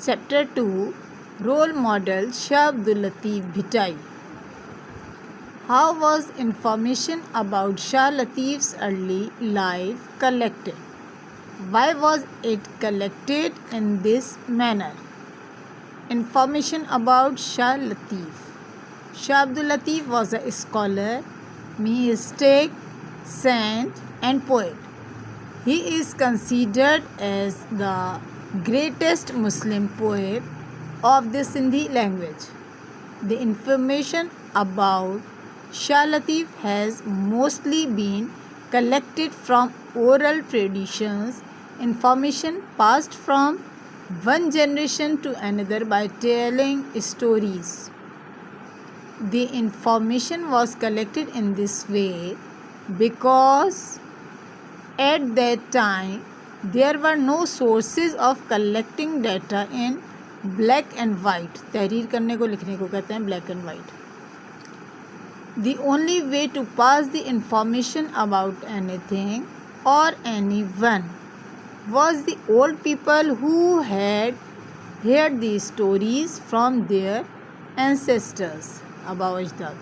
Chapter 2, Role Model Shah Abdul Latif Bhittai. How was information about Shah Latif's early life collected? Why was it collected in this manner? Information about Shah Latif. Shah Abdul Latif was a scholar, mystic, saint, and poet. He is considered as the greatest Muslim poet of the Sindhi language. The information about Shah Latif has mostly been collected from oral traditions, information passed from one generation to another by telling stories. The information was collected in this way because at that time there were no sources of collecting data in black and white. तहरीर करने को लिखने को कहते हैं black and white. The only way to pass the information about anything or anyone was the old people who had heard these stories from their ancestors, Aba Ajdad,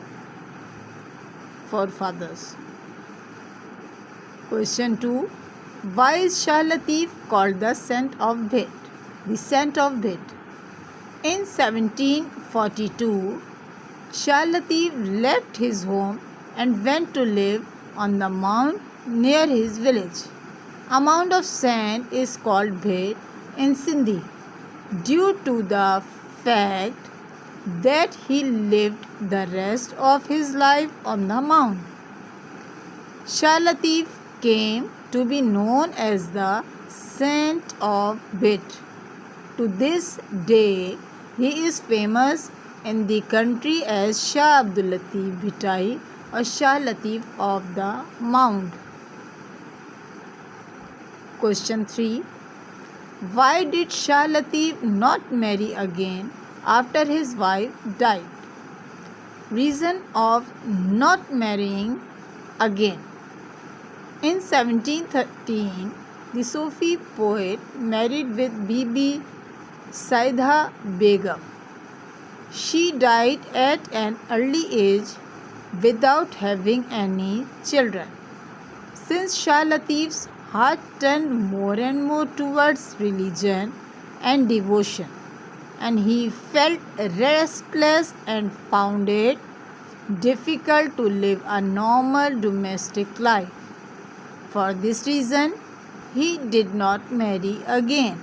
forefathers. Question 2. Why is Shah Latif called the Saint of Bhit? The Saint of Bhit. In 1742, Shah Latif left his home and went to live on the mount near his village. A mound of sand is called Bhit in Sindhi due to the fact that he lived the rest of his life on the mound. Shah Latif came to be known as the Saint of Bhit. To this day, he is famous in the country as Shah Abdul Latif Bhittai or Shah Latif of the Mound. Question 3. Why did Shah Latif not marry again after his wife died? Reason of not marrying again. In 1713, the Sufi poet married with Bibi Saida Begum. She died at an early age without having any children. Since Shah Latif's heart turned more and more towards religion and devotion, and he felt restless and found it difficult to live a normal domestic life. For this reason, he did not marry again.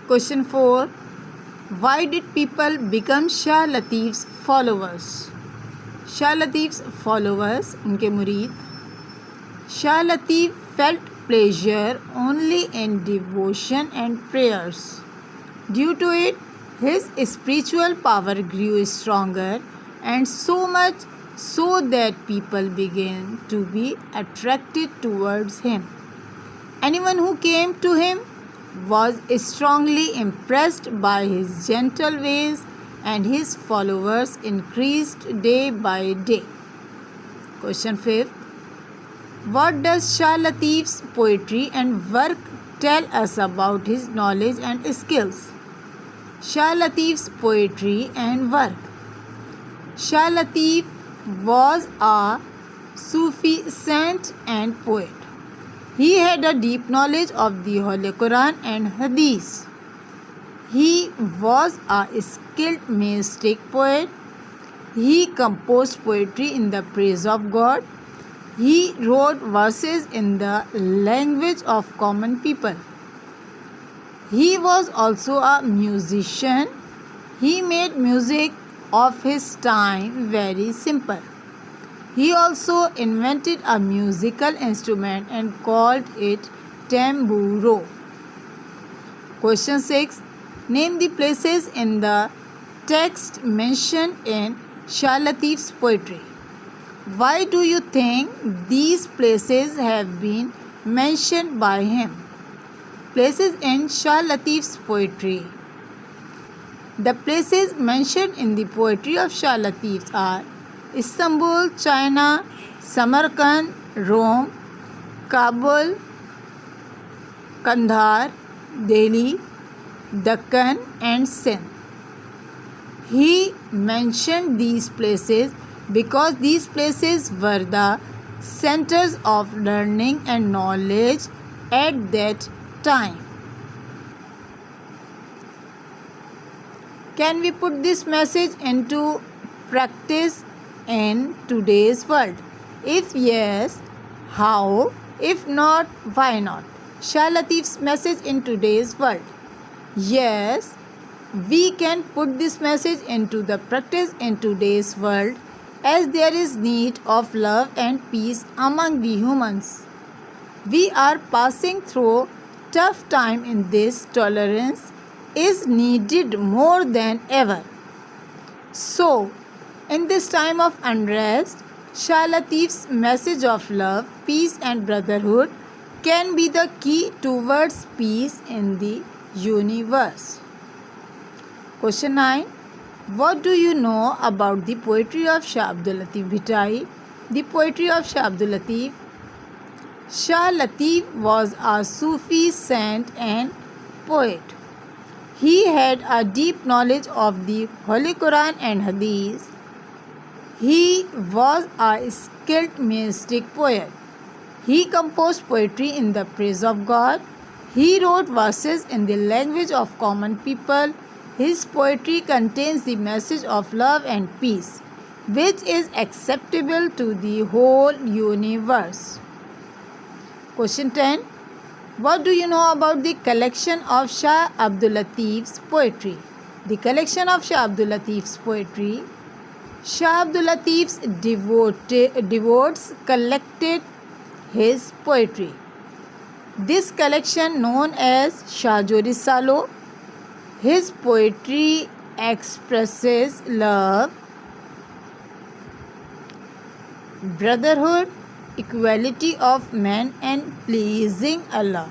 Question 4. Why did people become Shah Latif's followers? Shah Latif's followers, उनके मुरीद, Shah Latif felt pleasure only in devotion and prayers. Due to it, his spiritual power grew stronger, and so much so that people began to be attracted towards him. Anyone who came to him was strongly impressed by his gentle ways, and his followers increased day by day. Question 5. What does Shah Latif's poetry and work tell us about his knowledge and skills? Shah Latif's poetry and work. Shah Latif was a Sufi saint and poet. He had a deep knowledge of the Holy Quran and Hadith. He was a skilled mystic poet. He composed poetry in the praise of God. He wrote verses in the language of common people. He was also a musician. He made music of his time very simple. He also invented a musical instrument and called it tamburo. Question 6. Name the places in the text mentioned in Shah Latif's poetry. Why do you think these places have been mentioned by him? Places in Shah Latif's poetry. The places mentioned in the poetry of Shah Latif are Istanbul, China, Samarkand, Rome, Kabul, Kandahar, Delhi, Deccan and Sindh. He mentioned these places because these places were the centers of learning and knowledge at that time. Can we put this message into practice in today's world? If yes, how? If not, why not? Shah Latif's message in today's world. Yes, we can put this message into the practice in today's world as there is need of love and peace among the humans. We are passing through tough time in this. Tolerance is needed more than ever. So, in this time of unrest, Shah Latif's message of love, peace and brotherhood can be the key towards peace in the universe. Question 9. What do you know about the poetry of Shah Abdul Latif Bhittai? The poetry of Shah Abdul Latif. Shah Latif was a Sufi saint and poet. He had a deep knowledge of the Holy Quran and Hadith. He was a skilled mystic poet. He composed poetry in the praise of God. He wrote verses in the language of common people. His poetry contains the message of love and peace, which is acceptable to the whole universe. Question 10. What do you know about the collection of Shah Abdul Latif's poetry? The collection of Shah Abdul Latif's poetry. Shah Abdul Latif's devotees collected his poetry. This collection, known as Shahjo Risalo, his poetry expresses love, brotherhood, equality of man and pleasing Allah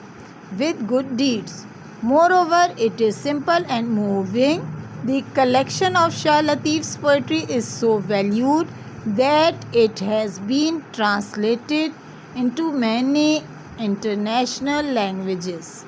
with good deeds. Moreover, it is simple and moving. The collection of Shah Latif's poetry is so valued that it has been translated into many international languages.